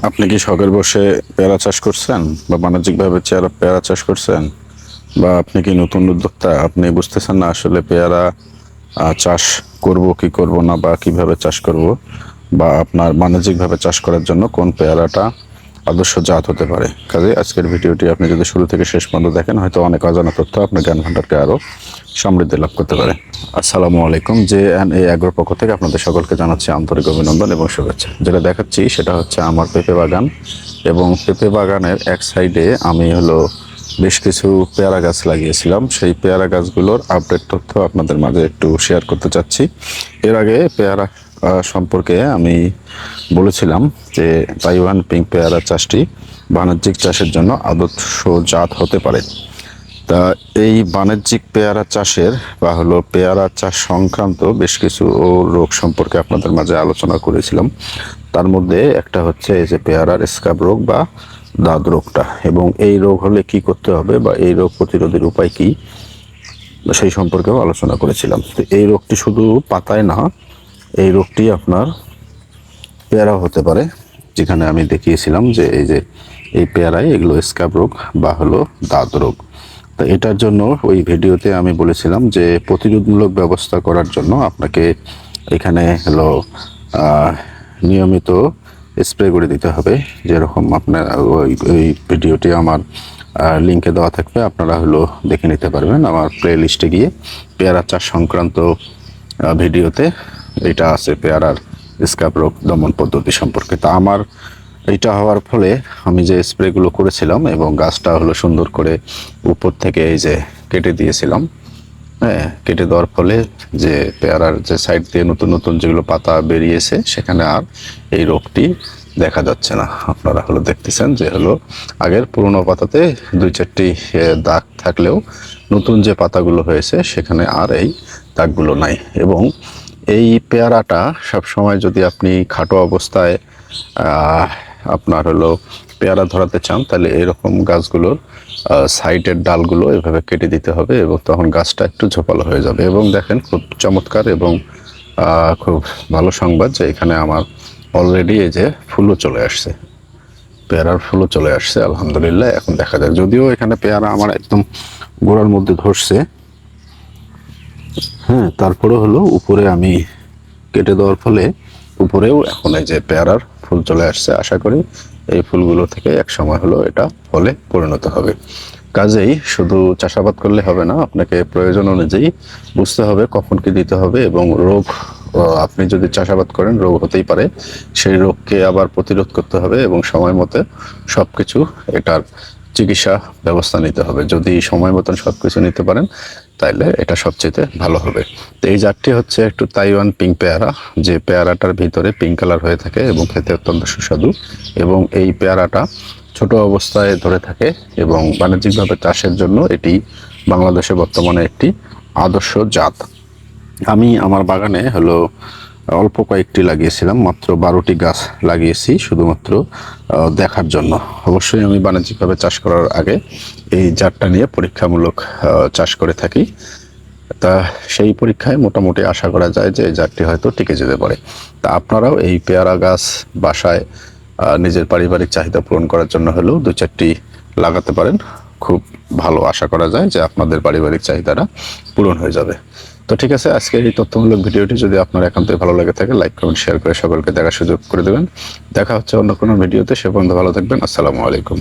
আপনি কি শখের বসে পেয়ারা চাষ করছেন বা বাণিজ্যিকভাবে পেয়ারা চাষ করছেন, বা আপনি কি নতুন উদ্যোক্তা, আপনি বুঝতেছেন না আসলে পেয়ারা চাষ করব কি করব না, বা কিভাবে চাষ করব, বা আপনার বাণিজ্যিকভাবে চাষ করার জন্য কোন পেয়ারাটা আদর্শ জাত হতে পারে। কাজে আজকের ভিডিওটি আপনি যদি শুরু থেকে শেষ পর্যন্ত দেখেন, হয়তো অনেক অজানা তথ্য আপনার জ্ঞান ভাণ্ডারকে আরও সমৃদ্ধি লাভ করতে পারে। আসসালামু আলাইকুম। JNA এগ্রোর পক্ষ থেকে আপনাদের সকলকে জানাচ্ছি আন্তরিক অভিনন্দন এবং শুভেচ্ছা। যেটা দেখাচ্ছি সেটা হচ্ছে আমার পেঁপে বাগান, এবং পেঁপে বাগানের এক সাইডে আমি বেশ কিছু পেয়ারা গাছ লাগিয়েছিলাম। সেই পেয়ারা গাছগুলোর আপডেট তথ্য আপনাদের মাঝে একটু শেয়ার করতে চাচ্ছি। এর আগে পেয়ারা সম্পর্কে আমি বলেছিলাম যে তাইওয়ান পিঙ্ক পেয়ারা চাষটি বাণিজ্যিক চাষের জন্য আদর্শ জাত হতে পারে। তা এই বাণিজ্যিক পেয়ারা চাষের বা পেয়ারা চাষ সংক্রান্ত বেশ কিছু রোগ সম্পর্কে আপনাদের মাঝে আলোচনা করেছিলাম। তার মধ্যে একটা হচ্ছে এই যে পেয়ারার স্ক্যাব রোগ বা দাগ রোগটা, এবং এই রোগ হলে কি করতে হবে বা এই রোগ প্রতিরোধের উপায় কি, সেই সম্পর্কেও আলোচনা করেছিলাম। তো এই রোগটি শুধু পাতায় না, এই রোগটি আপনার পেয়ারাও হতে পারে, যেখানে আমি দেখিয়েছিলাম যে এই পেয়ারায় এগুলো স্ক্যাব রোগ বা দাগ রোগ। তো এটার জন্য ওই ভিডিওতে আমি বলেছিলাম যে প্রতিরোধমূলক ব্যবস্থা করার জন্য আপনাকে এখানে নিয়মিত স্প্রে করে দিতে হবে। যেরকম আপনার ওই ভিডিওটি আমার লিঙ্কে দেওয়া থাকবে, আপনারা দেখে নিতে পারবেন আমার প্লে লিস্টে গিয়ে। পেয়ারা চাষ সংক্রান্ত ভিডিওতে এটা আছে, পেয়ারার স্ক্যাব রোগ দমন পদ্ধতি সম্পর্কে। তা আমার এইটা হওয়ার ফলে আমি যে স্প্রেগুলো করেছিলাম এবং গাছটা সুন্দর করে উপর থেকে এই যে কেটে দিয়েছিলাম। হ্যাঁ, কেটে দেওয়ার ফলে যে পেয়ারার যে সাইড দিয়ে নতুন নতুন যেগুলো পাতা বেরিয়েছে, সেখানে আর এই রোগটি দেখা যাচ্ছে না। আপনারা দেখতেছেন যে আগের পুরনো পাতাতে দুই চারটি দাগ থাকলেও নতুন যে পাতাগুলো হয়েছে সেখানে আর এই দাগগুলো নাই। এবং এই পেয়ারাটা সবসময় যদি আপনি খাটো অবস্থায় আপনার পেয়ারা ধরাতে চান, তাহলে এরকম গাছগুলোর সাইডের ডালগুলো এভাবে কেটে দিতে হবে, এবং তখন গাছটা একটু ঝোপালো হয়ে যাবে। এবং দেখেন, খুব চমৎকার এবং খুব ভালো সংবাদ যে এখানে আমার অলরেডি এই যে ফুলও চলে আসছে, পেয়ারার ফুলও চলে আসছে, আলহামদুলিল্লাহ। এখন দেখা যাক, যদিও এখানে পেয়ারা আমার একদম গোড়ার মধ্যে ধরছে, হ্যাঁ, তারপরে উপরে আমি কেটে দেওয়ার ফলে উপরেও এখন এই যে পেয়ারার ফুল চলে আসছে। আশা করি এই ফুলগুলো থেকে এক সময় এটা ফলে পরিণত হবে। কাজেই শুধু চাষাবাদ করলে হবে না, আপনাকে প্রয়োজন অনুযায়ী বুঝতে হবে কখন কি দিতে হবে। এবং রোগ, আপনি যদি চাষাবাদ করেন, রোগ হতেই পারে, সেই রোগকে আবার প্রতিরোধ করতে হবে এবং সময় মতো সবকিছু এটার চিকিৎসা ব্যবস্থা নিতে হবে। যদি সময় মতন সবকিছু নিতে পারেন, তাইলে এটা সবচেয়ে ভালো হবে। তো এই জাতটি হচ্ছে একটু তাইওয়ান পিঙ্ক পেয়ারা, যে পেয়ারাটার ভিতরে পিঙ্ক কালার হয়ে থাকে এবং খেতে অত্যন্ত সুস্বাদু। এবং এই পেয়ারাটা ছোট অবস্থায় ধরে থাকে, এবং বাণিজ্যিকভাবে চাষের জন্য এটি বাংলাদেশে বর্তমানে একটি আদর্শ জাত। আমি আমার বাগানে অল্প কয়েকটি লাগিয়েছিলাম, মাত্র 12টি গাছ লাগিয়েছি শুধুমাত্র দেখার জন্য। অবশ্যই আমি বাণিজ্যিকভাবে চাষ করার আগে এই জাতটা নিয়ে পরীক্ষামূলক চাষ করে থাকি। তা সেই পরীক্ষায় মোটামুটি আশা করা যায় যে এই জাতটি হয়তো টিকে যেতে পারে। তা আপনারাও এই পেয়ারা গাছ বাসায় নিজের পারিবারিক চাহিদা পূরণ করার জন্য দু চারটি লাগাতে পারেন। খুব ভালো আশা করা যায় যে আপনাদের পারিবারিক চাহিদাটা পূরণ হয়ে যাবে। তো ঠিক আছে, আজকে এই তথ্যমূলক ভিডিওটি যদি আপনার একান্তই ভালো লাগে থাকে, লাইক কমেন্ট শেয়ার করে সকলকে দেখার সুযোগ করে দেবেন। দেখা হচ্ছে অন্য কোনো ভিডিওতে। সে পর্যন্ত ভালো থাকবেন। আসসালামু আলাইকুম।